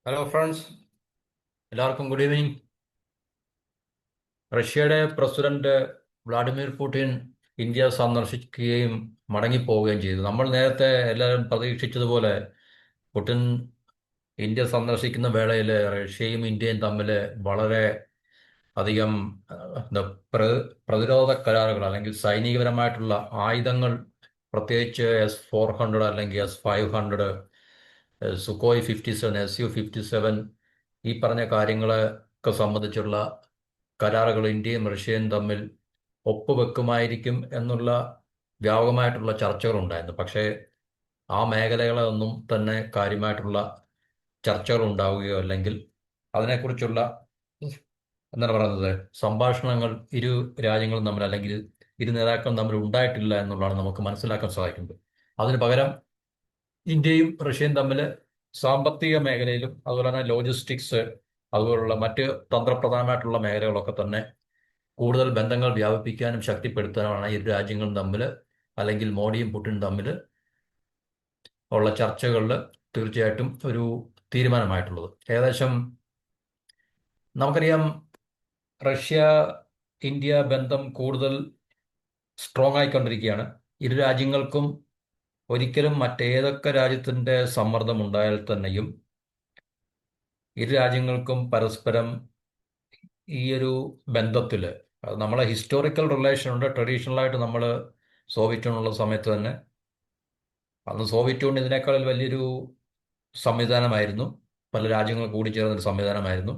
Hello friends, എല്ലാവർക്കും good evening. റഷ്യയുടെ president Vladimir Putin India സന്ദർശിക്കുകയും മടങ്ങിപ്പോവുകയും ചെയ്തു. നമ്മൾ നേരത്തെ എല്ലാവരും പ്രതീക്ഷിച്ചതുപോലെ പുടിൻ ഇന്ത്യ സന്ദർശിക്കുന്ന വേളയിൽ റഷ്യയും ഇന്ത്യയും തമ്മിൽ വളരെ അധികം എന്താ പ്രതിരോധ കരാറുകൾ അല്ലെങ്കിൽ സൈനികപരമായിട്ടുള്ള ആയുധങ്ങൾ, പ്രത്യേകിച്ച് S-400 അല്ലെങ്കിൽ S-500, സുക്കോയ് 57, Su-57, ഈ പറഞ്ഞ കാര്യങ്ങളൊക്കെ സംബന്ധിച്ചുള്ള കരാറുകൾ ഇന്ത്യയും റഷ്യയും തമ്മിൽ ഒപ്പുവെക്കുമായിരിക്കും എന്നുള്ള വ്യാപകമായിട്ടുള്ള ചർച്ചകളുണ്ടായിരുന്നു. പക്ഷേ ആ മേഖലകളൊന്നും തന്നെ കാര്യമായിട്ടുള്ള ചർച്ചകൾ ഉണ്ടാവുകയോ അല്ലെങ്കിൽ അതിനെക്കുറിച്ചുള്ള എന്താണ് പറയുന്നത് സംഭാഷണങ്ങൾ ഇരു രാജ്യങ്ങളും തമ്മിൽ അല്ലെങ്കിൽ ഇരു നേതാക്കളും തമ്മിൽ ഉണ്ടായിട്ടില്ല എന്നുള്ളതാണ് നമുക്ക് മനസ്സിലാക്കാൻ സാധിക്കുന്നത്. അതിന് പകരം ഇന്ത്യയും റഷ്യയും തമ്മിൽ സാമ്പത്തിക മേഖലയിലും അതുപോലെ തന്നെ ലോജിസ്റ്റിക്സ് അതുപോലുള്ള മറ്റ് തന്ത്രപ്രധാനമായിട്ടുള്ള മേഖലകളൊക്കെ തന്നെ കൂടുതൽ ബന്ധങ്ങൾ വ്യാപിപ്പിക്കാനും ശക്തിപ്പെടുത്താനുമാണ് ഇരു രാജ്യങ്ങളും തമ്മിൽ അല്ലെങ്കിൽ മോഡിയും പുടിനും തമ്മിൽ ഉള്ള ചർച്ചകളിൽ തീർച്ചയായിട്ടും ഒരു തീരുമാനമായിട്ടുള്ളത്. ഏകദേശം നമുക്കറിയാം, റഷ്യ ഇന്ത്യ ബന്ധം കൂടുതൽ സ്ട്രോങ് ആയിക്കൊണ്ടിരിക്കുകയാണ്. ഇരു രാജ്യങ്ങൾക്കും ഒരിക്കലും മറ്റേതൊക്കെ രാജ്യത്തിൻ്റെ സമ്മർദ്ദം ഉണ്ടായാൽ തന്നെയും ഇരു രാജ്യങ്ങൾക്കും പരസ്പരം ഈ ഒരു ബന്ധത്തിൽ നമ്മളെ ഹിസ്റ്റോറിക്കൽ റിലേഷൻ ഉണ്ട്. ട്രഡീഷണലായിട്ട് നമ്മൾ സോവിയറ്റ് യൂണിയനുള്ള സമയത്ത് തന്നെ, അന്ന് സോവിയറ്റ് യൂണിയൻ ഇതിനേക്കാൾ വലിയൊരു സംവിധാനമായിരുന്നു, പല രാജ്യങ്ങൾ കൂടിച്ചേർന്നൊരു സംവിധാനമായിരുന്നു.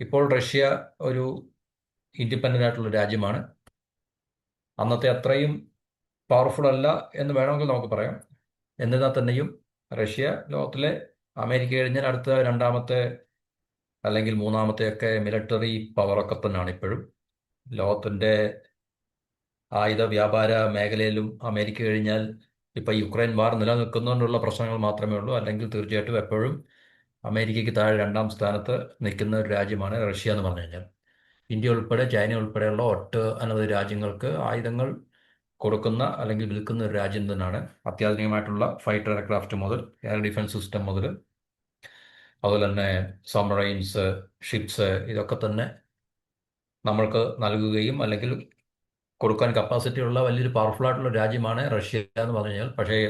ഇപ്പോൾ റഷ്യ ഒരു ഇൻഡിപെൻഡൻ്റ് ആയിട്ടുള്ള രാജ്യമാണ്. അന്നത്തെ അത്രയും പവർഫുൾ അല്ല എന്ന് വേണമെങ്കിൽ നമുക്ക് പറയാം. എന്നിരുന്നാൽ തന്നെയും റഷ്യ ലോകത്തിലെ അമേരിക്ക കഴിഞ്ഞാൽ അടുത്ത രണ്ടാമത്തെ അല്ലെങ്കിൽ മൂന്നാമത്തെയൊക്കെ മിലിറ്ററി പവറൊക്കെ തന്നെയാണ് ഇപ്പോഴും. ലോകത്തിൻ്റെ ആയുധ വ്യാപാര മേഖലയിലും അമേരിക്ക കഴിഞ്ഞാൽ ഇപ്പം യുക്രൈൻ വാർ നിലനിൽക്കുന്നതുകൊണ്ടുള്ള പ്രശ്നങ്ങൾ മാത്രമേ ഉള്ളൂ. അല്ലെങ്കിൽ തീർച്ചയായിട്ടും എപ്പോഴും അമേരിക്കയ്ക്ക് താഴെ രണ്ടാം സ്ഥാനത്ത് നിൽക്കുന്ന ഒരു രാജ്യമാണ് റഷ്യ എന്ന് പറഞ്ഞു കഴിഞ്ഞാൽ. ഇന്ത്യ ഉൾപ്പെടെ ചൈന ഉൾപ്പെടെയുള്ള അനവധി രാജ്യങ്ങൾക്ക് ആയുധങ്ങൾ കൊടുക്കുന്ന അല്ലെങ്കിൽ വിൽക്കുന്ന ഒരു രാജ്യം തന്നെയാണ്. അത്യാധുനികമായിട്ടുള്ള ഫൈറ്റർ എയർക്രാഫ്റ്റ് മുതൽ എയർ ഡിഫൻസ് സിസ്റ്റം മുതൽ അതുപോലെ തന്നെ സബ്മറൈൻസ്, ഷിപ്സ്, ഇതൊക്കെ തന്നെ നമ്മൾക്ക് നൽകുകയും അല്ലെങ്കിൽ കൊടുക്കാൻ കപ്പാസിറ്റി ഉള്ള വലിയൊരു പവർഫുൾ ആയിട്ടുള്ള രാജ്യമാണ് റഷ്യ എന്ന് പറഞ്ഞു കഴിഞ്ഞാൽ. പക്ഷേ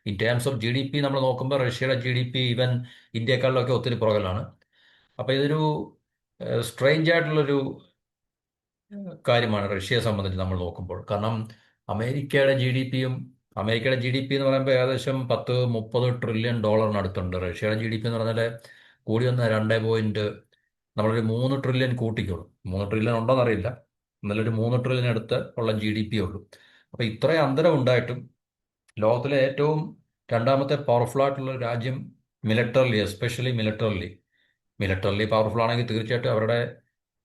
ഇൻ ടേംസ് ഓഫ് GDP നമ്മൾ നോക്കുമ്പോൾ റഷ്യയുടെ GDP ഈവൻ ഇന്ത്യക്കാളിലൊക്കെ ഒത്തിരി പുറകിലാണ്. അപ്പോൾ ഇതൊരു സ്ട്രെയിഞ്ച് ആയിട്ടുള്ളൊരു കാര്യമാണ് റഷ്യയെ സംബന്ധിച്ച് നമ്മൾ നോക്കുമ്പോൾ. കാരണം അമേരിക്കയുടെ ജി ഡി പി എന്ന് പറയുമ്പോൾ ഏകദേശം 10-30 ട്രില്യൺ ഡോളറിനടുത്തുണ്ട്. റഷ്യയുടെ GDP എന്ന് പറഞ്ഞാൽ കൂടി വന്ന 2 നമ്മളൊരു 3 ട്രില്യൺ കൂട്ടിക്കോളും. 3 ട്രില്യൺ ഉണ്ടോയെന്ന് അറിയില്ല, എന്നാലൊരു 3 ട്രില്യൺ അടുത്ത് ഉള്ള GDP ഉള്ളൂ. അപ്പോൾ ഇത്രയും അന്തരം ഉണ്ടായിട്ടും ലോകത്തിലെ ഏറ്റവും രണ്ടാമത്തെ പവർഫുൾ ആയിട്ടുള്ള രാജ്യം മിലിറ്ററിലി, എസ്പെഷ്യലി മിലിറ്ററിലി പവർഫുൾ ആണെങ്കിൽ തീർച്ചയായിട്ടും അവരുടെ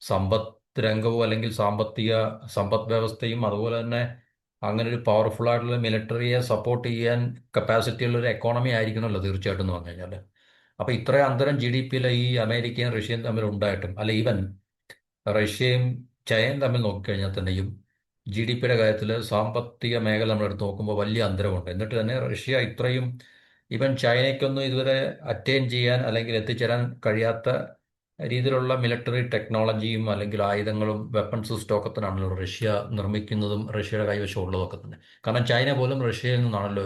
സമ്പത്ത് രംഗവും അല്ലെങ്കിൽ സമ്പദ് വ്യവസ്ഥയും അതുപോലെ തന്നെ അങ്ങനെ ഒരു പവർഫുൾ ആയിട്ടുള്ള മിലിറ്ററിയെ സപ്പോർട്ട് ചെയ്യാൻ കപ്പാസിറ്റി ഉള്ള ഒരു എക്കോണമി ആയിരിക്കണമല്ലോ തീർച്ചയായിട്ടും എന്ന് പറഞ്ഞു കഴിഞ്ഞാൽ. അപ്പോൾ ഇത്രയും അന്തരം GDP-യിൽ ഈ അമേരിക്കയും റഷ്യയും തമ്മിൽ ഉണ്ടായിട്ടും, അല്ല ഈവൻ റഷ്യയും ചൈനയും തമ്മിൽ നോക്കിക്കഴിഞ്ഞാൽ തന്നെയും GDP-യുടെ കാര്യത്തിൽ സാമ്പത്തിക മേഖല നമ്മൾ എടുത്ത് നോക്കുമ്പോൾ വലിയ അന്തരമുണ്ട്. എന്നിട്ട് തന്നെ റഷ്യ ഇത്രയും ഈവൻ ചൈനയ്ക്കൊന്നും ഇതുവരെ അറ്റൈൻ ചെയ്യാൻ അല്ലെങ്കിൽ എത്തിച്ചേരാൻ കഴിയാത്ത രീതിയിലുള്ള മിലിറ്ററി ടെക്നോളജിയും അല്ലെങ്കിൽ ആയുധങ്ങളും വെപ്പൺസ് സ്റ്റോക്ക് തന്നെയാണല്ലോ റഷ്യ നിർമ്മിക്കുന്നതും റഷ്യയുടെ കൈവശം ഉള്ളതൊക്കെ തന്നെ. കാരണം ചൈന പോലും റഷ്യയിൽ നിന്നാണല്ലോ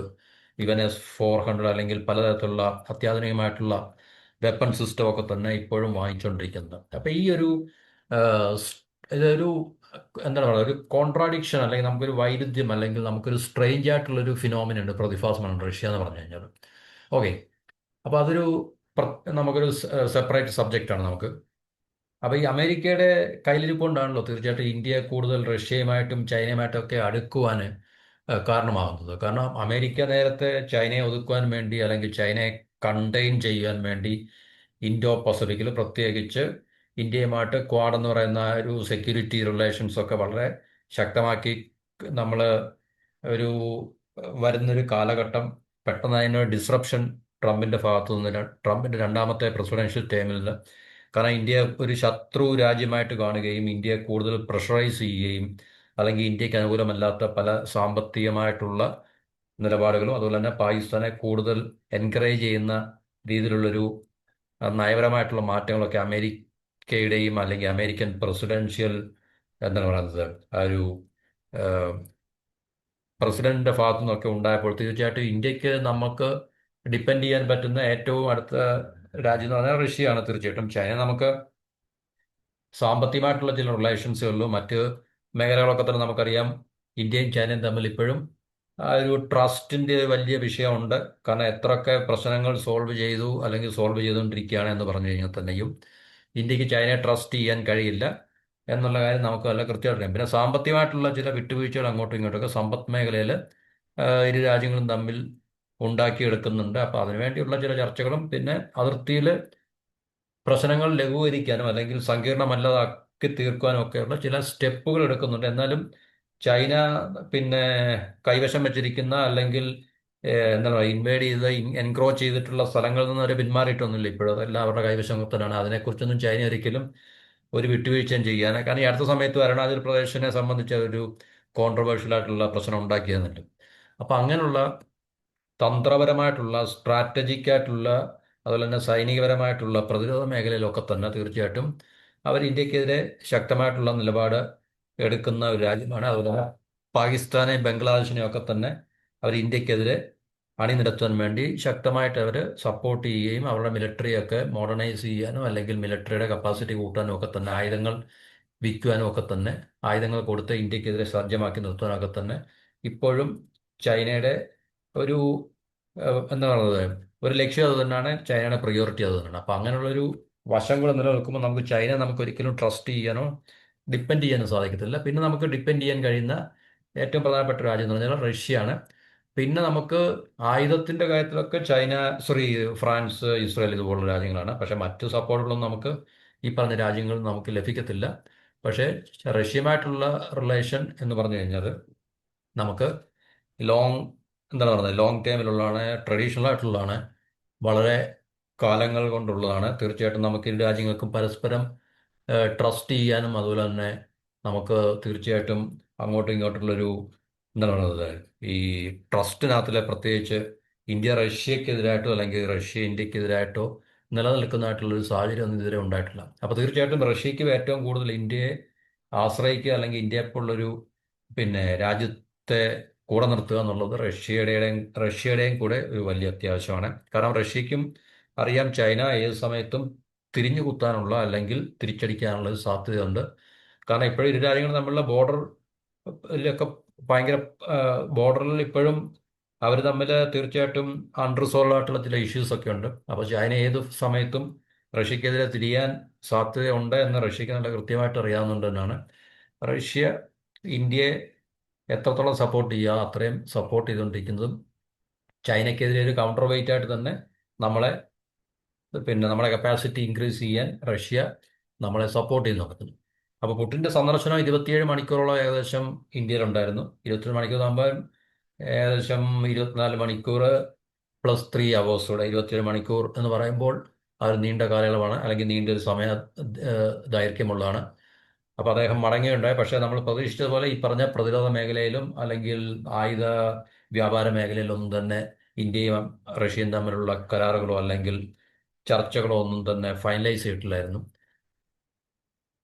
ഇവൻ S-400 അല്ലെങ്കിൽ പലതരത്തിലുള്ള അത്യാധുനികമായിട്ടുള്ള വെപ്പൺ സിസ്റ്റം ഒക്കെ തന്നെ ഇപ്പോഴും വാങ്ങിച്ചുകൊണ്ടിരിക്കുന്നത്. അപ്പം ഈ ഒരു സ് ഇതൊരു എന്താണ് പറയുക, ഒരു കോൺട്രാഡിക്ഷൻ അല്ലെങ്കിൽ നമുക്കൊരു വൈരുദ്ധ്യം അല്ലെങ്കിൽ നമുക്കൊരു സ്ട്രേഞ്ച് ആയിട്ടുള്ളൊരു ഫിനോമിനുണ്ട്, പ്രതിഭാസമാണ് റഷ്യ എന്ന് പറഞ്ഞു കഴിഞ്ഞാൽ. ഓക്കെ, അപ്പോൾ അതൊരു നമുക്കൊരു സെപ്പറേറ്റ് സബ്ജക്റ്റാണ് നമുക്ക്. അപ്പോൾ ഈ അമേരിക്കയുടെ കയ്യിലിരിപ്പുകൊണ്ടാണല്ലോ തീർച്ചയായിട്ടും ഇന്ത്യ കൂടുതൽ റഷ്യയുമായിട്ടും ചൈനയുമായിട്ടും ഒക്കെ അടുക്കുവാൻ കാരണമാകുന്നത്. കാരണം അമേരിക്ക നേരത്തെ ചൈനയെ ഒതുക്കുവാൻ വേണ്ടി അല്ലെങ്കിൽ ചൈനയെ കണ്ടെയ്ൻ ചെയ്യാൻ വേണ്ടി ഇൻഡോ പസഫിക്കിൽ പ്രത്യേകിച്ച് ഇന്ത്യയുമായിട്ട് ക്വാഡ് എന്ന് പറയുന്ന ഒരു സെക്യൂരിറ്റി റിലേഷൻസ് ഒക്കെ വളരെ ശക്തമാക്കി. നമ്മൾ ഒരു വരുന്നൊരു കാലഘട്ടം പെട്ടെന്ന് അതിനൊരു ഡിസ്റപ്ഷൻ ട്രംപിൻ്റെ ഭാഗത്തു നിന്ന്, ട്രംപിൻ്റെ രണ്ടാമത്തെ പ്രസിഡൻഷ്യൽ ടേമിൽ, കാരണം ഇന്ത്യ ഒരു ശത്രു രാജ്യമായിട്ട് കാണുകയും ഇന്ത്യയെ കൂടുതൽ പ്രഷറൈസ് ചെയ്യുകയും അല്ലെങ്കിൽ ഇന്ത്യക്ക് അനുകൂലമല്ലാത്ത പല സാമ്പത്തികമായിട്ടുള്ള നിലപാടുകളും അതുപോലെ തന്നെ പാകിസ്ഥാനെ കൂടുതൽ എൻകറേജ് ചെയ്യുന്ന രീതിയിലുള്ളൊരു നയപരമായിട്ടുള്ള മാറ്റങ്ങളൊക്കെ അമേരിക്കയുടെയും അല്ലെങ്കിൽ അമേരിക്കൻ പ്രസിഡൻഷ്യൽ എന്താണ് പറയുന്നത് ആ ഒരു പ്രസിഡന്റിന്റെ ഭാഗത്തു നിന്നൊക്കെ ഉണ്ടായപ്പോൾ തീർച്ചയായിട്ടും ഇന്ത്യക്ക് നമുക്ക് ഡിപ്പെൻഡ് ചെയ്യാൻ പറ്റുന്ന ഏറ്റവും അടുത്ത രാജ്യം എന്ന് പറഞ്ഞാൽ റഷ്യയാണ്. തീർച്ചയായിട്ടും ചൈന നമുക്ക് സാമ്പത്തികമായിട്ടുള്ള ചില റിലേഷൻസുകളിലും മറ്റ് മേഖലകളൊക്കെ തന്നെ നമുക്കറിയാം. ഇന്ത്യയും ചൈനയും തമ്മിൽ ഇപ്പോഴും ആ ഒരു ട്രസ്റ്റിന്റെ വലിയ വിഷയമുണ്ട്. കാരണം എത്രയൊക്കെ പ്രശ്നങ്ങൾ സോൾവ് ചെയ്തു അല്ലെങ്കിൽ സോൾവ് ചെയ്തുകൊണ്ടിരിക്കുകയാണ് എന്ന് പറഞ്ഞു കഴിഞ്ഞാൽ തന്നെയും ഇന്ത്യക്ക് ചൈനയെ ട്രസ്റ്റ് ചെയ്യാൻ കഴിയില്ല എന്നുള്ള കാര്യം നമുക്ക് നല്ല കൃത്യമായിട്ട് അറിയാം. പിന്നെ സാമ്പത്തികമായിട്ടുള്ള ചില വിട്ടുവീഴ്ചകൾ അങ്ങോട്ടും ഇങ്ങോട്ടൊക്കെ സമ്പദ് മേഖലയിൽ ഇരു രാജ്യങ്ങളും തമ്മിൽ ഉണ്ടാക്കിയെടുക്കുന്നുണ്ട്. അപ്പോൾ അതിനുവേണ്ടിയുള്ള ചില ചർച്ചകളും പിന്നെ അതിർത്തിയിൽ പ്രശ്നങ്ങൾ ലഘൂകരിക്കാനും അല്ലെങ്കിൽ സങ്കീർണമല്ലാതാക്കി തീർക്കാനും ഒക്കെയുള്ള ചില സ്റ്റെപ്പുകൾ എടുക്കുന്നുണ്ട്. എന്നാലും ചൈന പിന്നെ കൈവശം വെച്ചിരിക്കുന്ന അല്ലെങ്കിൽ എന്താണ് പറയുക ഇൻവേഡ് ചെയ്ത് എൻക്രോച്ച് ചെയ്തിട്ടുള്ള സ്ഥലങ്ങളിൽ നിന്ന് അവർ പിന്മാറിയിട്ടൊന്നുമില്ല. ഇപ്പോഴും അതെല്ലാം അവരുടെ കൈവശത്തനാണ്. അതിനെക്കുറിച്ചൊന്നും ചൈന ഒരിക്കലും ഒരു വിട്ടുവീഴ്ചയും ചെയ്യാൻ, കാരണം ഈ അടുത്ത സമയത്ത് അരുണാചൽ പ്രദേശിനെ സംബന്ധിച്ച ഒരു കോൺട്രവേഴ്ഷ്യൽ ആയിട്ടുള്ള പ്രശ്നം ഉണ്ടാക്കിയെന്നുണ്ട്. അപ്പം അങ്ങനെയുള്ള തന്ത്രപരമായിട്ടുള്ള സ്ട്രാറ്റജിക് ആയിട്ടുള്ള അതുപോലെ തന്നെ സൈനികപരമായിട്ടുള്ള പ്രതിരോധ മേഖലയിലൊക്കെ തന്നെ തീർച്ചയായിട്ടും അവർ ഇന്ത്യക്കെതിരെ ശക്തമായിട്ടുള്ള നിലപാട് എടുക്കുന്ന ഒരു രാജ്യമാണ്. അതുപോലെ തന്നെ പാകിസ്ഥാനെയും ബംഗ്ലാദേശിനെയും ഒക്കെ തന്നെ അവർ ഇന്ത്യക്കെതിരെ അണിനിരത്താൻ വേണ്ടി ശക്തമായിട്ട് അവർ സപ്പോർട്ട് ചെയ്യുകയും അവരുടെ മിലിറ്ററിയൊക്കെ മോഡേണൈസ് ചെയ്യാനും അല്ലെങ്കിൽ മിലിറ്ററിയുടെ കപ്പാസിറ്റി കൂട്ടാനും ഒക്കെ തന്നെ ആയുധങ്ങൾ വിൽക്കുവാനും ഒക്കെ തന്നെ ആയുധങ്ങൾ കൊടുത്ത് ഇന്ത്യക്കെതിരെ സജ്ജമാക്കി നിർത്താനൊക്കെ തന്നെ ഇപ്പോഴും ചൈനയുടെ ഒരു എന്താ പറയുന്നത് ഒരു ലക്ഷ്യം അത് തന്നെയാണ്. ചൈനയുടെ പ്രിയോറിറ്റി അത് തന്നെയാണ്. അപ്പം അങ്ങനെയുള്ളൊരു വശം കൂടെ നിലനിൽക്കുമ്പോൾ നമുക്ക് ചൈന നമുക്ക് ഒരിക്കലും ട്രസ്റ്റ് ചെയ്യാനോ ഡിപ്പെൻഡ് ചെയ്യാനോ സാധിക്കത്തില്ല. പിന്നെ നമുക്ക് ഡിപ്പെൻഡ് ചെയ്യാൻ കഴിയുന്ന ഏറ്റവും പ്രധാനപ്പെട്ട രാജ്യം എന്ന് പറഞ്ഞാൽ റഷ്യയാണ്. പിന്നെ നമുക്ക് ആയുധത്തിന്റെ കാര്യത്തിലൊക്കെ ചൈന, സോറി, ഫ്രാൻസ്, ഇസ്രായേൽ ഇതുപോലുള്ള രാജ്യങ്ങളാണ്. പക്ഷെ മറ്റു സപ്പോർട്ടുകളൊന്നും നമുക്ക് ഈ പറഞ്ഞ രാജ്യങ്ങൾ നമുക്ക് ലഭിക്കത്തില്ല. പക്ഷേ റഷ്യയുമായിട്ടുള്ള റിലേഷൻ എന്ന് പറഞ്ഞു കഴിഞ്ഞാൽ നമുക്ക് ലോങ് എന്താണ് പറയുന്നത് ലോങ് ടൈമിലുള്ളതാണ്, ട്രഡീഷണൽ ആയിട്ടുള്ളതാണ്, വളരെ കാലങ്ങൾ കൊണ്ടുള്ളതാണ്. തീർച്ചയായിട്ടും നമുക്ക് ഇരു രാജ്യങ്ങൾക്കും പരസ്പരം ട്രസ്റ്റ് ചെയ്യാനും അതുപോലെ തന്നെ നമുക്ക് തീർച്ചയായിട്ടും അങ്ങോട്ടും ഇങ്ങോട്ടുള്ളൊരു എന്താണ് പറയുന്നത് ഈ ട്രസ്റ്റിനകത്തിലെ പ്രത്യേകിച്ച് ഇന്ത്യ റഷ്യക്കെതിരായിട്ടോ അല്ലെങ്കിൽ റഷ്യ ഇന്ത്യക്കെതിരായിട്ടോ നിലനിൽക്കുന്നതായിട്ടുള്ളൊരു സാഹചര്യം ഒന്നും ഇതുവരെ ഉണ്ടായിട്ടില്ല. അപ്പോൾ തീർച്ചയായിട്ടും റഷ്യക്ക് ഏറ്റവും കൂടുതൽ ഇന്ത്യയെ ആശ്രയിക്കുക അല്ലെങ്കിൽ ഇന്ത്യയെ പോലുള്ളൊരു പിന്നെ രാജ്യത്തെ കൂടെ നിർത്തുക എന്നുള്ളത് റഷ്യയുടെയും കൂടെ ഒരു വലിയ അത്യാവശ്യമാണ്. കാരണം റഷ്യക്കും അറിയാം ചൈന ഏത് സമയത്തും തിരിഞ്ഞു കുത്താനുള്ള അല്ലെങ്കിൽ തിരിച്ചടിക്കാനുള്ള ഒരു സാധ്യതയുണ്ട്. കാരണം ഇപ്പോഴും ഇരു രാജ്യങ്ങളും തമ്മിലുള്ള ബോർഡറിലൊക്കെ ഭയങ്കര ബോർഡറിൽ ഇപ്പോഴും അവർ തമ്മിൽ തീർച്ചയായിട്ടും അൺറിസോൾവ് ആയിട്ടുള്ള ചില ഇഷ്യൂസ് ഒക്കെ ഉണ്ട്. അപ്പോൾ ചൈന ഏത് സമയത്തും റഷ്യക്കെതിരെ തിരിയാൻ സാധ്യതയുണ്ട് എന്ന് റഷ്യക്ക് നല്ല കൃത്യമായിട്ട് അറിയാവുന്നതുകൊണ്ട് തന്നെയാണ് റഷ്യ ഇന്ത്യയെ എത്രത്തോളം സപ്പോർട്ട് ചെയ്യുക അത്രയും സപ്പോർട്ട് ചെയ്തുകൊണ്ടിരിക്കുന്നതും ചൈനയ്ക്കെതിരെ ഒരു കൗണ്ടർ വെയിറ്റ് ആയിട്ട് തന്നെ നമ്മളെ പിന്നെ നമ്മുടെ കപ്പാസിറ്റി ഇൻക്രീസ് ചെയ്യാൻ റഷ്യ നമ്മളെ സപ്പോർട്ട് ചെയ്ത് നടക്കുന്നു. അപ്പോൾ പുടിൻ്റെ സന്ദർശനം 27 മണിക്കൂറോളം ഏകദേശം ഇന്ത്യയിലുണ്ടായിരുന്നു. 27 മണിക്കൂർ ആകുമ്പോൾ ഏകദേശം 24 മണിക്കൂർ പ്ലസ് 3 അവേഴ്സൂടെ 27 മണിക്കൂർ എന്ന് പറയുമ്പോൾ അത് നീണ്ട കാലയളവാണ് അല്ലെങ്കിൽ നീണ്ട ഒരു സമയ ദൈർഘ്യമുള്ളതാണ്. അപ്പോൾ അദ്ദേഹം മടങ്ങുകയുണ്ടായി. പക്ഷേ നമ്മൾ പ്രതീക്ഷിച്ചതുപോലെ ഈ പറഞ്ഞ പ്രതിരോധ മേഖലയിലും അല്ലെങ്കിൽ ആയുധ വ്യാപാര മേഖലയിലൊന്നും തന്നെ ഇന്ത്യയും റഷ്യയും തമ്മിലുള്ള കരാറുകളോ അല്ലെങ്കിൽ ചർച്ചകളോ ഒന്നും തന്നെ ഫൈനലൈസ് ചെയ്തിട്ടില്ലായിരുന്നു.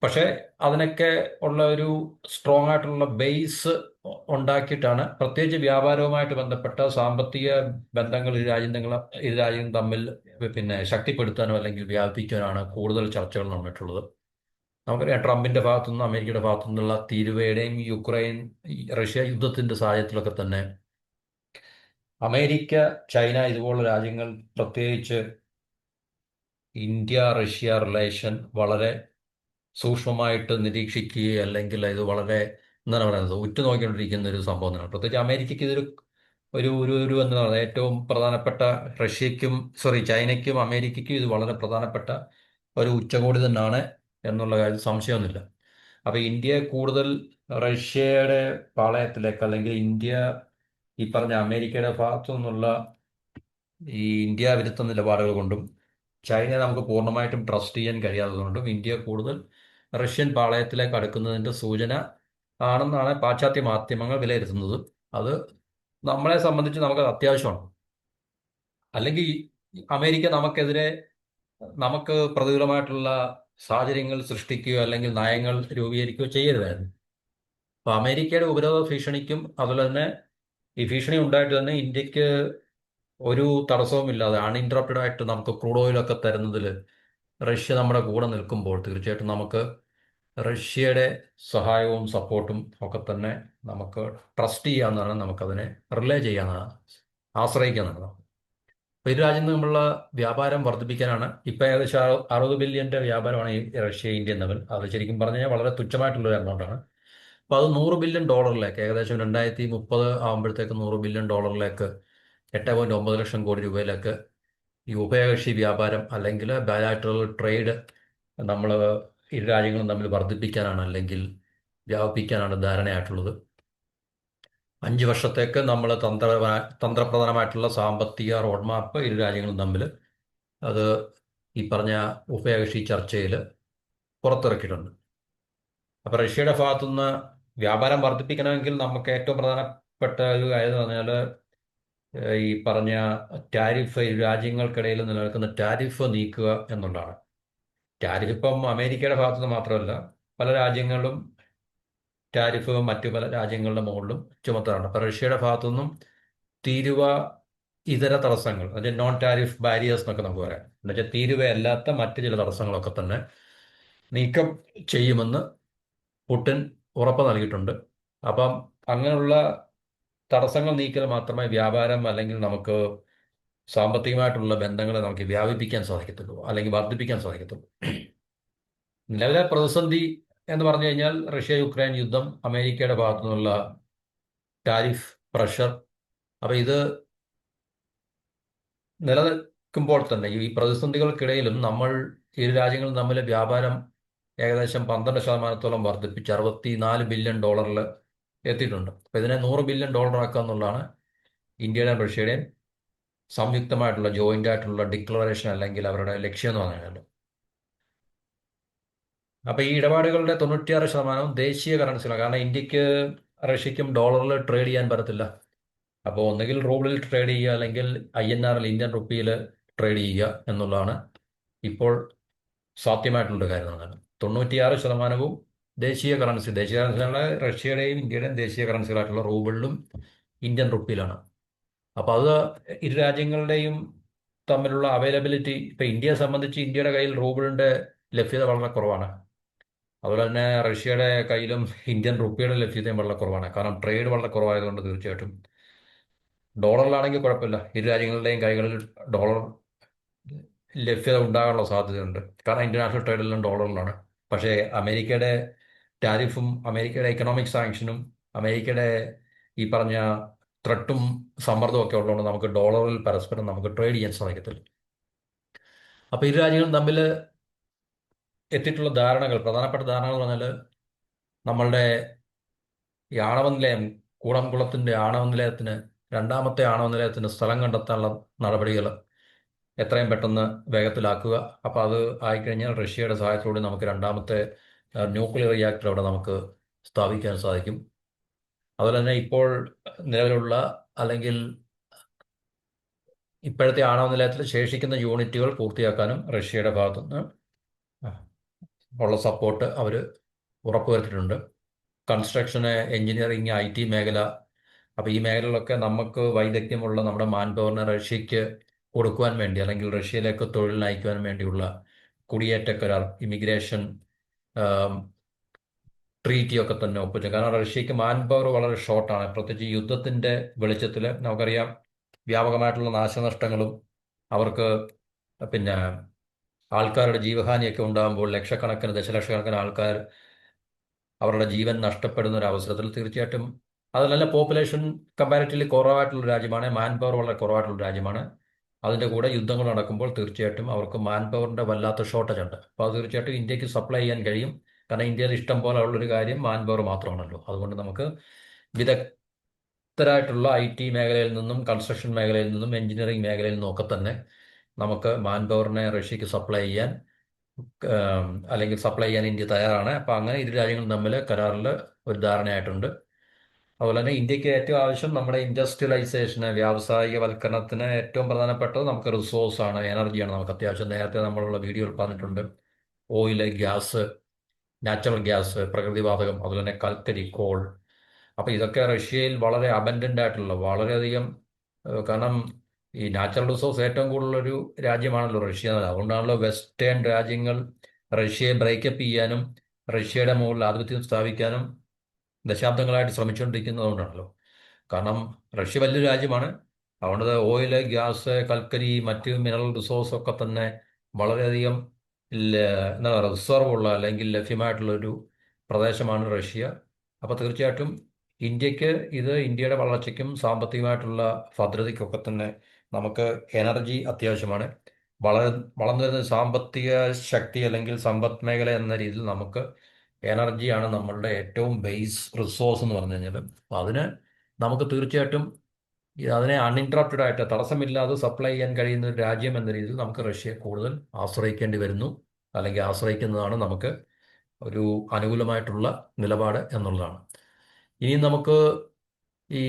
പക്ഷേ അതിനൊക്കെ ഉള്ള ഒരു സ്ട്രോങ് ആയിട്ടുള്ള ബേസ് ഉണ്ടാക്കിയിട്ടാണ് പ്രത്യേകിച്ച് വ്യാപാരവുമായിട്ട് ബന്ധപ്പെട്ട സാമ്പത്തിക ബന്ധങ്ങൾ ഇരു രാജ്യങ്ങളും തമ്മിൽ പിന്നെ ശക്തിപ്പെടുത്താനോ അല്ലെങ്കിൽ വ്യാപിപ്പിക്കാനാണ് കൂടുതൽ ചർച്ചകൾ നടന്നിട്ടുള്ളത്. നമുക്കറിയാം ട്രംപിന്റെ ഭാഗത്തുനിന്നും അമേരിക്കയുടെ ഭാഗത്തു നിന്നുള്ള തീരുവയുടെയും റഷ്യ യുദ്ധത്തിന്റെ സാഹചര്യത്തിലൊക്കെ തന്നെ അമേരിക്ക, ചൈന ഇതുപോലുള്ള രാജ്യങ്ങൾ പ്രത്യേകിച്ച് ഇന്ത്യ റഷ്യ റിലേഷൻ വളരെ സൂക്ഷ്മമായിട്ട് നിരീക്ഷിക്കുകയും അല്ലെങ്കിൽ ഇത് വളരെ എന്താണ് പറയുന്നത് ഉറ്റുനോക്കിക്കൊണ്ടിരിക്കുന്ന ഒരു സംഭവം തന്നെയാണ്. പ്രത്യേകിച്ച് അമേരിക്കയ്ക്ക് ഇതൊരു ഒരു ഒരു ഒരു എന്താ പറയുക ഏറ്റവും പ്രധാനപ്പെട്ട ചൈനയ്ക്കും അമേരിക്കയ്ക്കും ഇത് വളരെ പ്രധാനപ്പെട്ട ഒരു ഉച്ചകോടി തന്നെയാണ് എന്നുള്ള കാര്യം സംശയമൊന്നുമില്ല. അപ്പോൾ ഇന്ത്യ കൂടുതൽ റഷ്യയുടെ പാളയത്തിലേക്ക് അല്ലെങ്കിൽ ഇന്ത്യ ഈ പറഞ്ഞ അമേരിക്കയുടെ ഭാഗത്തു നിന്നുള്ള ഈ ഇന്ത്യ വിരുദ്ധ നിലപാടുകൾ കൊണ്ടും ചൈനയെ നമുക്ക് പൂർണ്ണമായിട്ടും ട്രസ്റ്റ് ചെയ്യാൻ കഴിയാത്തതുകൊണ്ടും ഇന്ത്യ കൂടുതൽ റഷ്യൻ പാളയത്തിലേക്ക് അടുക്കുന്നതിൻ്റെ സൂചന ആണെന്നാണ് പാശ്ചാത്യ മാധ്യമങ്ങൾ വിലയിരുത്തുന്നത്. അത് നമ്മളെ സംബന്ധിച്ച് നമുക്കത് അത്യാവശ്യമാണ്. അല്ലെങ്കിൽ അമേരിക്ക നമുക്കെതിരെ നമുക്ക് പ്രതികൂലമായിട്ടുള്ള സാഹചര്യങ്ങൾ സൃഷ്ടിക്കുകയോ അല്ലെങ്കിൽ നയങ്ങൾ രൂപീകരിക്കുകയോ ചെയ്യരുതായിരുന്നു. അപ്പൊ അമേരിക്കയുടെ ഉപരോധ ഭീഷണിക്കും അതുപോലെ തന്നെ ഈ ഭീഷണി ഉണ്ടായിട്ട് തന്നെ ഇന്ത്യക്ക് ഒരു തടസ്സവുമില്ലാതെ അൺഇൻറ്ററപ്റ്റഡ് ആയിട്ട് നമുക്ക് ക്രൂഡ് ഓയിലൊക്കെ തരുന്നതിൽ റഷ്യ നമ്മുടെ കൂടെ നിൽക്കുമ്പോൾ തീർച്ചയായിട്ടും നമുക്ക് റഷ്യയുടെ സഹായവും സപ്പോർട്ടും ഒക്കെ തന്നെ നമുക്ക് ട്രസ്റ്റ് ചെയ്യാവുന്നതാണ്, നമുക്കതിനെ റിലേ ചെയ്യാവുന്നതാണ്, ആശ്രയിക്കാവുന്നതാണ്. അപ്പോൾ ഇരു രാജ്യങ്ങളും തമ്മിലുള്ള വ്യാപാരം വർദ്ധിപ്പിക്കാനാണ് ഇപ്പം ഏകദേശം 60 ബില്യൻ്റെ വ്യാപാരമാണ് ഈ റഷ്യ ഇന്ത്യയും തമ്മിൽ. അത് ശരിക്കും പറഞ്ഞു കഴിഞ്ഞാൽ വളരെ തുച്ഛമായിട്ടുള്ളൊരു എമൗണ്ടാണ്. അപ്പോൾ അത് $100 ബില്യൺ, ഏകദേശം 2030 ആകുമ്പോഴത്തേക്ക് $100 ബില്യൺ, 8.9 ലക്ഷം കോടി രൂപയിലേക്ക് ഈ ഉഭയകക്ഷി വ്യാപാരം അല്ലെങ്കിൽ ബയലാറ്ററൽ ട്രേഡ് നമ്മൾ ഇരു രാജ്യങ്ങളും തമ്മിൽ വർദ്ധിപ്പിക്കാനാണ് അല്ലെങ്കിൽ വ്യാപിപ്പിക്കാനാണ് ധാരണയായിട്ടുള്ളത്. 5 വർഷത്തേക്ക് നമ്മൾ തന്ത്രപ്രധാനമായിട്ടുള്ള സാമ്പത്തിക റോഡ് മാപ്പ് ഇരു രാജ്യങ്ങളും തമ്മിൽ അത് ഈ പറഞ്ഞ ഉഭയകക്ഷി ചർച്ചയിൽ പുറത്തിറക്കിയിട്ടുണ്ട്. അപ്പോൾ റഷ്യയുടെ ഭാഗത്തുനിന്ന് വ്യാപാരം വർദ്ധിപ്പിക്കണമെങ്കിൽ നമുക്ക് ഏറ്റവും പ്രധാനപ്പെട്ട ഒരു കാര്യം എന്ന് പറഞ്ഞാൽ ഈ പറഞ്ഞ ടാരിഫ്, ഇരു രാജ്യങ്ങൾക്കിടയിൽ നിലനിൽക്കുന്ന ടാരിഫ് നീക്കുക എന്നുള്ളതാണ്. ടാരിഫ് ഇപ്പം അമേരിക്കയുടെ ഭാഗത്തുനിന്ന് മാത്രമല്ല, പല രാജ്യങ്ങളും ടാരിഫ് മറ്റു പല രാജ്യങ്ങളുടെ മുകളിലും ചുമത്താറുണ്ട്. അപ്പോൾ റഷ്യയുടെ ഭാഗത്തുനിന്നും തീരുവ ഇതര തടസ്സങ്ങൾ, അതായത് നോൺ ടാരിഫ് ബാരിയേഴ്സ് എന്നൊക്കെ നമുക്ക് പറയാം, എന്നുവെച്ചാൽ തീരുവയല്ലാത്ത മറ്റ് ചില തടസ്സങ്ങളൊക്കെ തന്നെ നീക്കം ചെയ്യുമെന്ന് പുടിൻ ഉറപ്പ് നൽകിയിട്ടുണ്ട്. അപ്പം അങ്ങനെയുള്ള തടസ്സങ്ങൾ നീക്കൽ മാത്രമേ വ്യാപാരം അല്ലെങ്കിൽ നമുക്ക് സാമ്പത്തികമായിട്ടുള്ള ബന്ധങ്ങളെ നമുക്ക് വ്യാപിപ്പിക്കാൻ സാധിക്കത്തുള്ളൂ അല്ലെങ്കിൽ വർദ്ധിപ്പിക്കാൻ സാധിക്കത്തുള്ളൂ. നിലവിലെ പ്രതിസന്ധി എന്ന് പറഞ്ഞു കഴിഞ്ഞാൽ റഷ്യ യുക്രൈൻ യുദ്ധം, അമേരിക്കയുടെ ഭാഗത്തു നിന്നുള്ള ടാരിഫ് പ്രഷർ. അപ്പം ഇത് നിലനിൽക്കുമ്പോൾ തന്നെ ഈ പ്രതിസന്ധികൾക്കിടയിലും നമ്മൾ ഇരു രാജ്യങ്ങളും തമ്മിൽ വ്യാപാരം ഏകദേശം 12% വർദ്ധിപ്പിച്ച് $64 ബില്യൺ എത്തിയിട്ടുണ്ട്. അപ്പോൾ ഇതിനെ $100 ബില്യൺ ആക്കുക എന്നുള്ളതാണ് ഇന്ത്യയുടെയും റഷ്യയുടെയും സംയുക്തമായിട്ടുള്ള ജോയിന്റ് ആയിട്ടുള്ള ഡിക്ലറേഷൻ അല്ലെങ്കിൽ അവരുടെ ലക്ഷ്യം എന്ന് പറഞ്ഞാൽ. അപ്പോൾ ഈ ഇടപാടുകളുടെ 96% ദേശീയ കറൻസികളാണ്. കാരണം ഇന്ത്യക്ക് റഷ്യക്കും ഡോളറിൽ ട്രേഡ് ചെയ്യാൻ പറ്റത്തില്ല. അപ്പോൾ ഒന്നുകിൽ റൂബിളിൽ ട്രേഡ് ചെയ്യുക അല്ലെങ്കിൽ INR ഇന്ത്യൻ റുപ്പിയിൽ ട്രേഡ് ചെയ്യുക എന്നുള്ളതാണ് ഇപ്പോൾ സാധ്യമായിട്ടുള്ള കാര്യം എന്നാണ്. 96% ദേശീയ കറൻസി റഷ്യയുടെയും ഇന്ത്യയുടെയും ദേശീയ കറൻസികളായിട്ടുള്ള റൂബിളിലും ഇന്ത്യൻ റുപ്പിയിലാണ്. അപ്പോൾ അത് ഇരു രാജ്യങ്ങളുടെയും തമ്മിലുള്ള അവൈലബിലിറ്റി, ഇപ്പം ഇന്ത്യയെ സംബന്ധിച്ച് ഇന്ത്യയുടെ കയ്യിൽ റൂബിളിൻ്റെ ലഭ്യത വളരെ കുറവാണ്. അതുപോലെ തന്നെ റഷ്യയുടെ കയ്യിലും ഇന്ത്യൻ റുപ്പിയുടെ ലഭ്യതയും വളരെ കുറവാണ്. കാരണം ട്രേഡ് വളരെ കുറവായതുകൊണ്ട് തീർച്ചയായിട്ടും ഡോളറിലാണെങ്കിൽ കുഴപ്പമില്ല, ഇരു രാജ്യങ്ങളുടെയും കൈകളിൽ ഡോളർ ലഭ്യത ഉണ്ടാകാനുള്ള സാധ്യതയുണ്ട്. കാരണം ഇന്റർനാഷണൽ ട്രേഡെല്ലാം ഡോളറിലാണ്. പക്ഷേ അമേരിക്കയുടെ ടാരിഫും അമേരിക്കയുടെ എക്കണോമിക് സാങ്ഷനും അമേരിക്കയുടെ ഈ പറഞ്ഞ ത്രട്ടും സമ്മർദ്ദവും ഒക്കെ ഉള്ളതുകൊണ്ട് നമുക്ക് ഡോളറിൽ പരസ്പരം നമുക്ക് ട്രേഡ് ചെയ്യാൻ സാധിക്കത്തില്ല. അപ്പോൾ ഇരു രാജ്യങ്ങളും തമ്മിൽ എത്തിയിട്ടുള്ള ധാരണകൾ, പ്രധാനപ്പെട്ട ധാരണകൾ എന്ന് പറഞ്ഞാൽ നമ്മളുടെ ഈ ആണവ നിലയം, കൂടംകുളത്തിൻ്റെ ആണവ നിലയത്തിന്, രണ്ടാമത്തെ ആണവ നിലയത്തിന് സ്ഥലം കണ്ടെത്താനുള്ള നടപടികൾ എത്രയും പെട്ടെന്ന് വേഗത്തിലാക്കുക. അപ്പോൾ അത് ആയിക്കഴിഞ്ഞാൽ റഷ്യയുടെ സഹായത്തോടെ നമുക്ക് രണ്ടാമത്തെ ന്യൂക്ലിയർ റിയാക്ടർ അവിടെ നമുക്ക് സ്ഥാപിക്കാൻ സാധിക്കും. അതുപോലെ തന്നെ ഇപ്പോൾ നിലവിലുള്ള അല്ലെങ്കിൽ ഇപ്പോഴത്തെ ആണവ നിലയത്തിൽ ശേഷിക്കുന്ന യൂണിറ്റുകൾ പൂർത്തിയാക്കാനും റഷ്യയുടെ ഭാഗത്തുനിന്ന് ഉള്ള സപ്പോർട്ട് അവർ ഉറപ്പുവരുത്തിയിട്ടുണ്ട്. കൺസ്ട്രക്ഷന്, എഞ്ചിനീയറിങ്, IT മേഖല, അപ്പോൾ ഈ മേഖലകളിലൊക്കെ നമുക്ക് വൈദഗ്ധ്യമുള്ള നമ്മുടെ മാൻ പവറിനെ റഷ്യക്ക് കൊടുക്കുവാൻ വേണ്ടി അല്ലെങ്കിൽ റഷ്യയിലേക്ക് തൊഴിലിന് അയക്കുവാൻ വേണ്ടിയുള്ള കുടിയേറ്റ കരാർ, ഇമിഗ്രേഷൻ ട്രീറ്റിയൊക്കെ തന്നെ ഒപ്പിച്ചു. കാരണം റഷ്യക്ക് മാൻ പവർ വളരെ ഷോർട്ടാണ്. പ്രത്യേകിച്ച് യുദ്ധത്തിൻ്റെ വെളിച്ചത്തിൽ നമുക്കറിയാം വ്യാപകമായിട്ടുള്ള നാശനഷ്ടങ്ങളും അവർക്ക് പിന്നെ ആൾക്കാരുടെ ജീവഹാനിയൊക്കെ ഉണ്ടാകുമ്പോൾ ലക്ഷക്കണക്കിന് ദശലക്ഷക്കണക്കിന് ആൾക്കാർ അവരുടെ ജീവൻ നഷ്ടപ്പെടുന്ന ഒരു അവസരത്തിൽ തീർച്ചയായിട്ടും അത് നല്ല പോപ്പുലേഷൻ കമ്പാരിറ്റീവ്ലി കുറവായിട്ടുള്ള രാജ്യമാണ്, മാൻ പവർ വളരെ കുറവായിട്ടുള്ള രാജ്യമാണ്. അതിൻ്റെ കൂടെ യുദ്ധങ്ങൾ നടക്കുമ്പോൾ തീർച്ചയായിട്ടും അവർക്ക് മാൻ പവറിൻ്റെ വല്ലാത്ത ഷോർട്ടേജ് ഉണ്ട്. അപ്പോൾ അത് തീർച്ചയായിട്ടും ഇന്ത്യക്ക് സപ്ലൈ ചെയ്യാൻ കഴിയും. കാരണം ഇന്ത്യയിൽ ഇഷ്ടം പോലെ ഉള്ളൊരു കാര്യം മാൻ പവർ മാത്രമാണല്ലോ. അതുകൊണ്ട് നമുക്ക് വിദഗ്ധരായിട്ടുള്ള IT മേഖലയിൽ നിന്നും കൺസ്ട്രക്ഷൻ മേഖലയിൽ നിന്നും എഞ്ചിനീയറിംഗ് മേഖലയിൽ നിന്നും ഒക്കെ തന്നെ നമുക്ക് മാൻ പവറിനെ റഷ്യക്ക് സപ്ലൈ ചെയ്യാൻ അല്ലെങ്കിൽ സപ്ലൈ ചെയ്യാൻ ഇന്ത്യ തയ്യാറാണ്. അപ്പോൾ അങ്ങനെ ഇരു രാജ്യങ്ങളും തമ്മിൽ കരാറിൽ ഒരു ധാരണയായിട്ടുണ്ട്. അതുപോലെ തന്നെ ഇന്ത്യക്ക് ഏറ്റവും ആവശ്യം നമ്മുടെ ഇൻഡസ്ട്രിയലൈസേഷന്, വ്യാവസായികവൽക്കരണത്തിന് ഏറ്റവും പ്രധാനപ്പെട്ടത് നമുക്ക് റിസോഴ്സാണ്, എനർജിയാണ് നമുക്ക് അത്യാവശ്യം. നേരത്തെ നമ്മളുള്ള വീഡിയോയിൽ പറഞ്ഞിട്ടുണ്ട്, ഓയില്, ഗ്യാസ്, നാച്ചുറൽ ഗ്യാസ്, പ്രകൃതിവാതകം, അതുപോലെ തന്നെ കൽക്കരി, കോൾ. അപ്പോൾ ഇതൊക്കെ റഷ്യയിൽ വളരെ അബൻഡൻ്റ് ആയിട്ടുള്ള, വളരെയധികം കാരണം ഈ നാച്ചുറൽ റിസോഴ്സ് ഏറ്റവും കൂടുതലൊരു രാജ്യമാണല്ലോ റഷ്യ എന്നത്. അതുകൊണ്ടാണല്ലോ വെസ്റ്റേൺ രാജ്യങ്ങൾ റഷ്യയെ ബ്രേക്കപ്പ് ചെയ്യാനും റഷ്യയുടെ മുകളിൽ ആധിപത്യം സ്ഥാപിക്കാനും ദശാബ്ദങ്ങളായിട്ട് ശ്രമിച്ചുകൊണ്ടിരിക്കുന്നതുകൊണ്ടാണല്ലോ. കാരണം റഷ്യ വലിയൊരു രാജ്യമാണ്. അതുകൊണ്ട് ഓയില്, ഗ്യാസ്, കൽക്കരി, മറ്റ് മിനറൽ റിസോഴ്സ് ഒക്കെ തന്നെ വളരെയധികം എന്താ പറയുക, റിസർവ് ഉള്ള അല്ലെങ്കിൽ ലഭ്യമായിട്ടുള്ള ഒരു പ്രദേശമാണ് റഷ്യ. അപ്പോൾ തീർച്ചയായിട്ടും ഇന്ത്യക്ക് ഇത് ഇന്ത്യയുടെ വളർച്ചയ്ക്കും സാമ്പത്തികമായിട്ടുള്ള ഭദ്രതയ്ക്കൊക്കെ തന്നെ നമുക്ക് എനർജി അത്യാവശ്യമാണ്. വള വളർന്നു വരുന്ന സാമ്പത്തിക ശക്തി അല്ലെങ്കിൽ സമ്പദ് മേഖല എന്ന രീതിയിൽ നമുക്ക് എനർജിയാണ് നമ്മളുടെ ഏറ്റവും ബേസ് റിസോഴ്സ് എന്ന് പറഞ്ഞു കഴിഞ്ഞാൽ. അപ്പം അതിന് നമുക്ക് തീർച്ചയായിട്ടും അതിനെ അൺഇൻറ്ററപ്റ്റഡ് ആയിട്ട് തടസ്സമില്ലാതെ സപ്ലൈ ചെയ്യാൻ കഴിയുന്ന ഒരു രാജ്യം എന്ന രീതിയിൽ നമുക്ക് റഷ്യയെ കൂടുതൽ ആശ്രയിക്കേണ്ടി വരുന്നു, അല്ലെങ്കിൽ ആശ്രയിക്കുന്നതാണ് നമുക്ക് ഒരു അനുകൂലമായിട്ടുള്ള നിലപാട് എന്നുള്ളതാണ്. ഇനി നമുക്ക് ഈ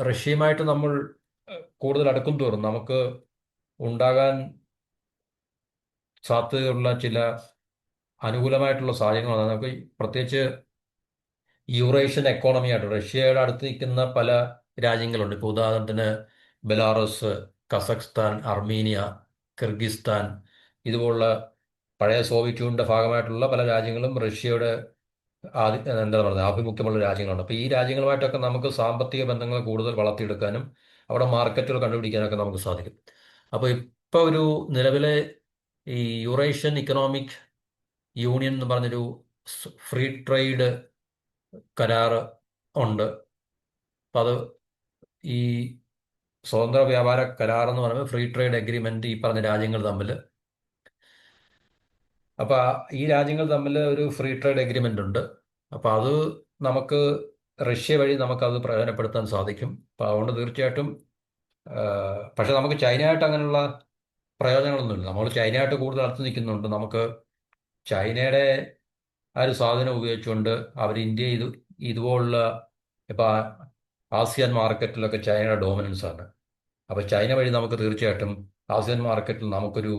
റഷ്യയുമായിട്ട് നമ്മൾ കൂടുതൽ അടുക്കും തോറും നമുക്ക് ഉണ്ടാകാൻ സാധ്യതയുള്ള ചില അനുകൂലമായിട്ടുള്ള സാഹചര്യങ്ങളാണ്. നമുക്ക് പ്രത്യേകിച്ച് യൂറേഷ്യൻ എക്കോണമി ആയിട്ട് റഷ്യയുടെ അടുത്ത് നിൽക്കുന്ന പല രാജ്യങ്ങളുണ്ട്. ഇപ്പോൾ ഉദാഹരണത്തിന് ബെലാറസ്, കസഖ്സ്ഥാൻ, അർമീനിയ, കിർഗിസ്ഥാൻ, ഇതുപോലുള്ള പഴയ സോവിയറ്റ് യൂണിയന്റെ ഭാഗമായിട്ടുള്ള പല രാജ്യങ്ങളും റഷ്യയുടെ എന്താ പറയുക ആഭിമുഖ്യമുള്ള രാജ്യങ്ങളാണ്. അപ്പോൾ ഈ രാജ്യങ്ങളുമായിട്ടൊക്കെ നമുക്ക് സാമ്പത്തിക ബന്ധങ്ങൾ കൂടുതൽ വളർത്തിയെടുക്കാനും അവിടെ മാർക്കറ്റുകൾ കണ്ടുപിടിക്കാനൊക്കെ നമുക്ക് സാധിക്കും. അപ്പോൾ ഇപ്പോൾ ഒരു നിലവിലെ ഈ യൂറേഷ്യൻ ഇക്കണോമിക് യൂണിയൻ എന്ന് പറഞ്ഞൊരു ഫ്രീ ട്രേഡ് കരാറ് ഉണ്ട്. അപ്പം അത് ഈ സ്വതന്ത്ര വ്യാപാര കരാർ എന്ന് പറയുമ്പോൾ ഫ്രീ ട്രേഡ് എഗ്രിമെന്റ് ഈ പറഞ്ഞ രാജ്യങ്ങൾ തമ്മിൽ. അപ്പോൾ ഈ രാജ്യങ്ങൾ തമ്മിൽ ഒരു ഫ്രീ ട്രേഡ് എഗ്രിമെന്റ് ഉണ്ട്. അപ്പോൾ അത് നമുക്ക് റഷ്യ വഴി നമുക്കത് പ്രയോജനപ്പെടുത്താൻ സാധിക്കും. അപ്പോൾ അതുകൊണ്ട് തീർച്ചയായിട്ടും പക്ഷെ നമുക്ക് ചൈനയായിട്ട് അങ്ങനെയുള്ള പ്രയോജനങ്ങളൊന്നുമില്ല. നമ്മൾ ചൈനയായിട്ട് കൂടുതൽ അടുത്ത് നിൽക്കുന്നുണ്ട്. നമുക്ക് ചൈനയുടെ ആ ഒരു സാധനം ഉപയോഗിച്ചുകൊണ്ട് അവർ ഇന്ത്യ ഇതുപോലുള്ള ഇപ്പം ആസിയാൻ മാർക്കറ്റിലൊക്കെ ചൈനയുടെ ഡോമിനൻസ് ആണ്. അപ്പോൾ ചൈന വഴി നമുക്ക് തീർച്ചയായിട്ടും ആസിയാൻ മാർക്കറ്റിൽ നമുക്കൊരു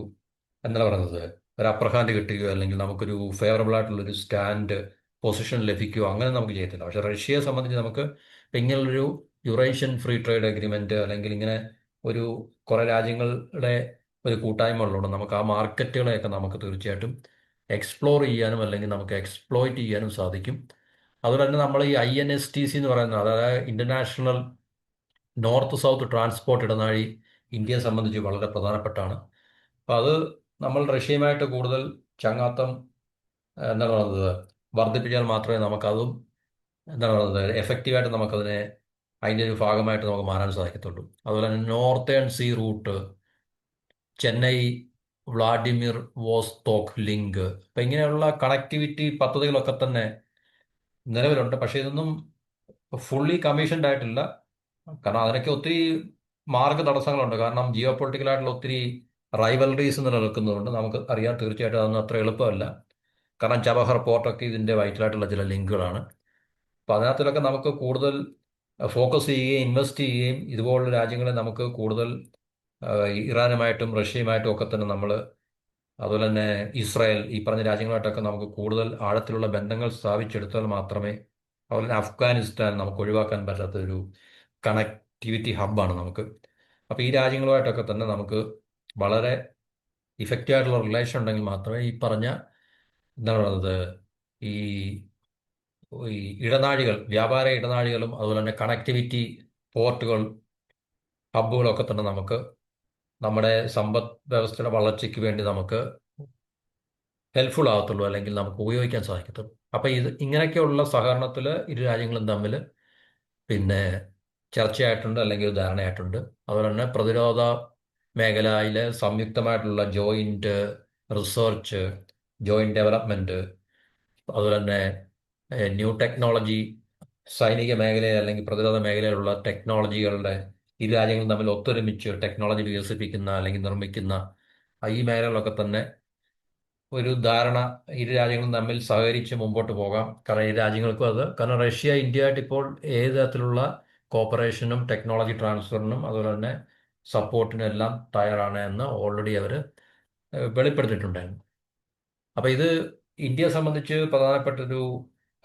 എന്താ പറയുന്നത് ഒരു അപ്പർ ഹാൻഡ് കിട്ടുകയോ അല്ലെങ്കിൽ നമുക്കൊരു ഫേവറബിൾ ആയിട്ടുള്ളൊരു സ്റ്റാൻഡ് പൊസിഷൻ ലഭിക്കുകയോ അങ്ങനെ നമുക്ക് ചെയ്യത്തില്ല. പക്ഷേ റഷ്യയെ സംബന്ധിച്ച് നമുക്ക് ഇപ്പം ഇങ്ങനെയുള്ളൊരു യുറേഷ്യൻ ഫ്രീ ട്രേഡ് അഗ്രിമെന്റ് അല്ലെങ്കിൽ ഇങ്ങനെ ഒരു കുറേ രാജ്യങ്ങളുടെ ഒരു കൂട്ടായ്മ ഉള്ളതുകൊണ്ട് നമുക്ക് ആ മാർക്കറ്റുകളെയൊക്കെ നമുക്ക് തീർച്ചയായിട്ടും എക്സ്പ്ലോർ ചെയ്യാനും അല്ലെങ്കിൽ നമുക്ക് എക്സ്പ്ലോയിറ്റ് ചെയ്യാനും സാധിക്കും. അതുപോലെ തന്നെ നമ്മൾ ഈ INSTC എന്ന് പറയുന്നത്, അതായത് ഇന്റർനാഷണൽ നോർത്ത് സൗത്ത് ട്രാൻസ്പോർട്ട് ഇടനാഴി, ഇന്ത്യയെ സംബന്ധിച്ച് വളരെ പ്രധാനപ്പെട്ടാണ്. അപ്പം അത് നമ്മൾ റഷ്യയുമായിട്ട് കൂടുതൽ ചങ്ങാത്തം എന്താണ് പറയുന്നത് വർദ്ധിപ്പിച്ചാൽ മാത്രമേ നമുക്കതും എന്താണ് പറയുന്നത് എഫക്റ്റീവായിട്ട് നമുക്കതിനെ അതിൻ്റെ ഒരു ഭാഗമായിട്ട് നമുക്ക് മാറാൻ സാധിക്കത്തുള്ളൂ. അതുപോലെ തന്നെ northern sea route, Chennai Vladivostok link, അപ്പം ഇങ്ങനെയുള്ള കണക്ടിവിറ്റി പദ്ധതികളൊക്കെ തന്നെ നിലവിലുണ്ട്. പക്ഷേ ഇതൊന്നും ഫുള്ളി കമ്മീഷൻഡ് ആയിട്ടില്ല. കാരണം അതിനൊക്കെ ഒത്തിരി മാർഗ തടസ്സങ്ങളുണ്ട്. കാരണം ജിയോ പൊളിറ്റിക്കലായിട്ടുള്ള ഒത്തിരി റൈവലറീസ് നിലനിൽക്കുന്നതുകൊണ്ട് നമുക്ക് അറിയാം തീർച്ചയായിട്ടും അതൊന്നും അത്ര എളുപ്പമല്ല. കാരണം ചബഹർ പോർട്ടൊക്കെ ഇതിൻ്റെ വൈറ്റലായിട്ടുള്ള ചില ലിങ്കുകളാണ്. അപ്പോൾ അതിനകത്തിലൊക്കെ നമുക്ക് കൂടുതൽ ഫോക്കസ് ചെയ്യുകയും ഇൻവെസ്റ്റ് ചെയ്യുകയും ഇതുപോലുള്ള രാജ്യങ്ങളെ നമുക്ക് കൂടുതൽ ഇറാനുമായിട്ടും റഷ്യയുമായിട്ടും ഒക്കെ തന്നെ നമ്മൾ, അതുപോലെ തന്നെ ഇസ്രായേൽ, ഈ പറഞ്ഞ രാജ്യങ്ങളുമായിട്ടൊക്കെ നമുക്ക് കൂടുതൽ ആഴത്തിലുള്ള ബന്ധങ്ങൾ സ്ഥാപിച്ചെടുത്താൽ മാത്രമേ, അതുപോലെ തന്നെ അഫ്ഗാനിസ്ഥാൻ നമുക്ക് ഒഴിവാക്കാൻ പറ്റാത്ത ഒരു കണക്ടിവിറ്റി ഹബ്ബാണ് നമുക്ക്. അപ്പോൾ ഈ രാജ്യങ്ങളുമായിട്ടൊക്കെ തന്നെ നമുക്ക് വളരെ ഇഫക്റ്റീവ് ആയിട്ടുള്ള റിലേഷൻ ഉണ്ടെങ്കിൽ മാത്രമേ ഈ പറഞ്ഞ എന്താണ് പറയുന്നത് ഈ ഈ ഇടനാഴികൾ, വ്യാപാര ഇടനാഴികളും അതുപോലെ തന്നെ കണക്ടിവിറ്റി പോർട്ടുകൾ, ഹബ്ബുകളൊക്കെ തന്നെ നമുക്ക് നമ്മുടെ സമ്പദ് വ്യവസ്ഥയുടെ വളർച്ചയ്ക്ക് വേണ്ടി നമുക്ക് ഹെൽപ്ഫുൾ ആകത്തുള്ളൂ, അല്ലെങ്കിൽ നമുക്ക് ഉപയോഗിക്കാൻ സാധിക്കത്തുള്ളൂ. അപ്പം ഇങ്ങനെയൊക്കെയുള്ള സഹകരണത്തിൽ ഇരു രാജ്യങ്ങളും തമ്മിൽ പിന്നെ ചർച്ചയായിട്ടുണ്ട് അല്ലെങ്കിൽ ഒരു ധാരണയായിട്ടുണ്ട്. അതുപോലെ തന്നെ പ്രതിരോധ മേഖലയിലെ സംയുക്തമായിട്ടുള്ള ജോയിന്റ് റിസർച്ച്, ജോയിന്റ് ഡെവലപ്മെന്റ്, അതുപോലെ തന്നെ ന്യൂ ടെക്നോളജി, സൈനിക മേഖലയിൽ അല്ലെങ്കിൽ പ്രതിരോധ മേഖലയിലുള്ള ടെക്നോളജികളുടെ ഇരു രാജ്യങ്ങളും തമ്മിൽ ഒത്തൊരുമിച്ച് ടെക്നോളജി വികസിപ്പിക്കുന്ന അല്ലെങ്കിൽ നിർമ്മിക്കുന്ന ഈ മേഖലകളൊക്കെ തന്നെ ഒരു ധാരണ ഇരു രാജ്യങ്ങളും തമ്മിൽ സഹകരിച്ച് മുമ്പോട്ട് പോകാം. കാരണം ഈ രാജ്യങ്ങൾക്കും അത്, കാരണം റഷ്യ ഇന്ത്യയായിട്ട് ഇപ്പോൾ ഏത് തരത്തിലുള്ള കോപ്പറേഷനും ടെക്നോളജി ട്രാൻസ്ഫറിനും അതുപോലെ തന്നെ സപ്പോർട്ടിനും എല്ലാം തയ്യാറാണ് എന്ന് ഓൾറെഡി അവർ വെളിപ്പെടുത്തിയിട്ടുണ്ടായിരുന്നു. അപ്പോൾ ഇത് ഇന്ത്യയെ സംബന്ധിച്ച് പ്രധാനപ്പെട്ടൊരു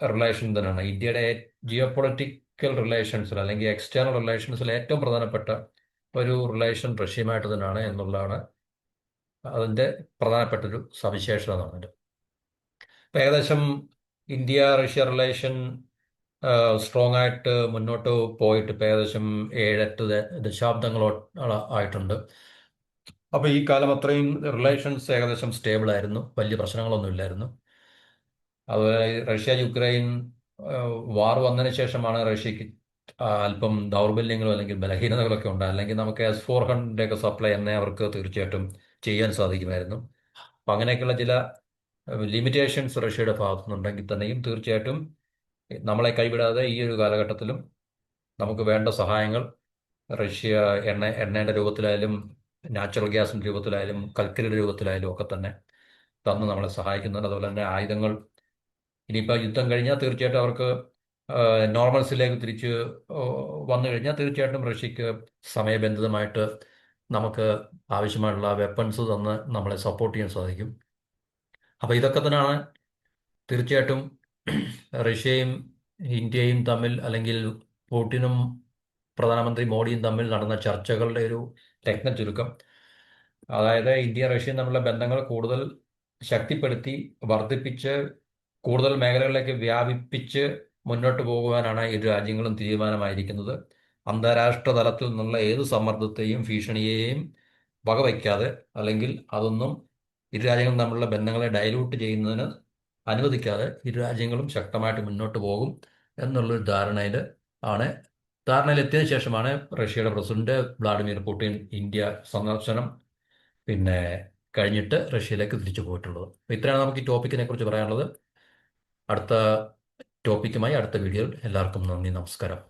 റിലേഷൻ തന്നെയാണ്. ഇന്ത്യയുടെ ജിയോ പൊളിറ്റിക്കൽ റിലേഷൻസിൽ അല്ലെങ്കിൽ എക്സ്റ്റേണൽ റിലേഷൻസിൽ ഏറ്റവും പ്രധാനപ്പെട്ട ഒരു റിലേഷൻ റഷ്യയുമായിട്ട് തന്നെയാണ് എന്നുള്ളതാണ് അതിൻ്റെ പ്രധാനപ്പെട്ടൊരു സവിശേഷത എന്ന് പറഞ്ഞത്. ഇപ്പം ഏകദേശം ഇന്ത്യ റഷ്യ റിലേഷൻ സ്ട്രോങ് ആയിട്ട് മുന്നോട്ട് പോയിട്ട് ഇപ്പം ഏകദേശം 7-8 ആയിട്ടുണ്ട്. അപ്പോൾ ഈ കാലം അത്രയും റിലേഷൻസ് ഏകദേശം സ്റ്റേബിൾ ആയിരുന്നു, വലിയ പ്രശ്നങ്ങളൊന്നും ഇല്ലായിരുന്നു. അതുപോലെ റഷ്യ യുക്രൈൻ വാർ വന്നതിന് ശേഷമാണ് റഷ്യക്ക് അല്പം ദൗർബല്യങ്ങളോ അല്ലെങ്കിൽ ബലഹീനതകളൊക്കെ ഉണ്ട്. അല്ലെങ്കിൽ നമുക്ക് S-400 ഒക്കെ സപ്ലൈ എന്നെ അവർക്ക് തീർച്ചയായിട്ടും ചെയ്യാൻ സാധിക്കുമായിരുന്നു. അപ്പം അങ്ങനെയൊക്കെയുള്ള ചില ലിമിറ്റേഷൻസ് റഷ്യയുടെ ഭാഗത്തു നിന്നുണ്ടെങ്കിൽ തന്നെയും തീർച്ചയായിട്ടും നമ്മളെ കൈവിടാതെ ഈ ഒരു കാലഘട്ടത്തിലും നമുക്ക് വേണ്ട സഹായങ്ങൾ റഷ്യ എണ്ണയുടെ രൂപത്തിലായാലും നാച്ചുറൽ ഗ്യാസിൻ്റെ രൂപത്തിലായാലും കൽക്കരിയുടെ രൂപത്തിലായാലും ഒക്കെ തന്നെ തന്ന് നമ്മളെ സഹായിക്കുന്നുണ്ട്. അതുപോലെ തന്നെ ആയുധങ്ങൾ ഇനിയിപ്പോൾ യുദ്ധം കഴിഞ്ഞാൽ തീർച്ചയായിട്ടും അവർക്ക് നോർമൽസിലേക്ക് തിരിച്ച് വന്നു കഴിഞ്ഞാൽ തീർച്ചയായിട്ടും റഷ്യക്ക് സമയബന്ധിതമായിട്ട് നമുക്ക് ആവശ്യമായിട്ടുള്ള വെപ്പൺസ് തന്ന് നമ്മളെ സപ്പോർട്ട് ചെയ്യാൻ സാധിക്കും. അപ്പോൾ ഇതൊക്കെ തന്നെയാണ് തീർച്ചയായിട്ടും റഷ്യയും ഇന്ത്യയും തമ്മിൽ അല്ലെങ്കിൽ പുടിനും പ്രധാനമന്ത്രി മോഡിയും തമ്മിൽ നടന്ന ചർച്ചകളുടെ ഒരു ചുരുക്കം. അതായത് ഇന്ത്യ റഷ്യയും തമ്മിലുള്ള ബന്ധങ്ങൾ കൂടുതൽ ശക്തിപ്പെടുത്തി വർദ്ധിപ്പിച്ച് കൂടുതൽ മേഖലകളിലേക്ക് വ്യാപിപ്പിച്ച് മുന്നോട്ട് പോകുവാനാണ് ഇരു രാജ്യങ്ങളും തീരുമാനമായിരിക്കുന്നത്. അന്താരാഷ്ട്ര തലത്തിൽ നിന്നുള്ള ഏത് സമ്മർദ്ദത്തെയും ഭീഷണിയെയും വകവയ്ക്കാതെ അല്ലെങ്കിൽ അതൊന്നും ഇരു രാജ്യങ്ങളും തമ്മിലുള്ള ബന്ധങ്ങളെ ഡൈലൂട്ട് ചെയ്യുന്നതിന് അനുവദിക്കാതെ ഇരു രാജ്യങ്ങളും ശക്തമായിട്ട് മുന്നോട്ട് പോകും എന്നുള്ളൊരു ധാരണയിലെത്തിയതിനു ശേഷമാണ് റഷ്യയുടെ പ്രസിഡന്റ് വ്ളാഡിമിർ പുടിൻ ഇന്ത്യ സന്ദർശനം പിന്നെ കഴിഞ്ഞിട്ട് റഷ്യയിലേക്ക് തിരിച്ചു പോയിട്ടുള്ളത്. അപ്പോൾ ഇത്രയാണ് നമുക്ക് ഈ ടോപ്പിക്കിനെ കുറിച്ച് പറയാനുള്ളത്. അടുത്ത ടോപ്പിക്കുമായി അടുത്ത വീഡിയോയിൽ എല്ലാവർക്കും നന്ദി, നമസ്കാരം.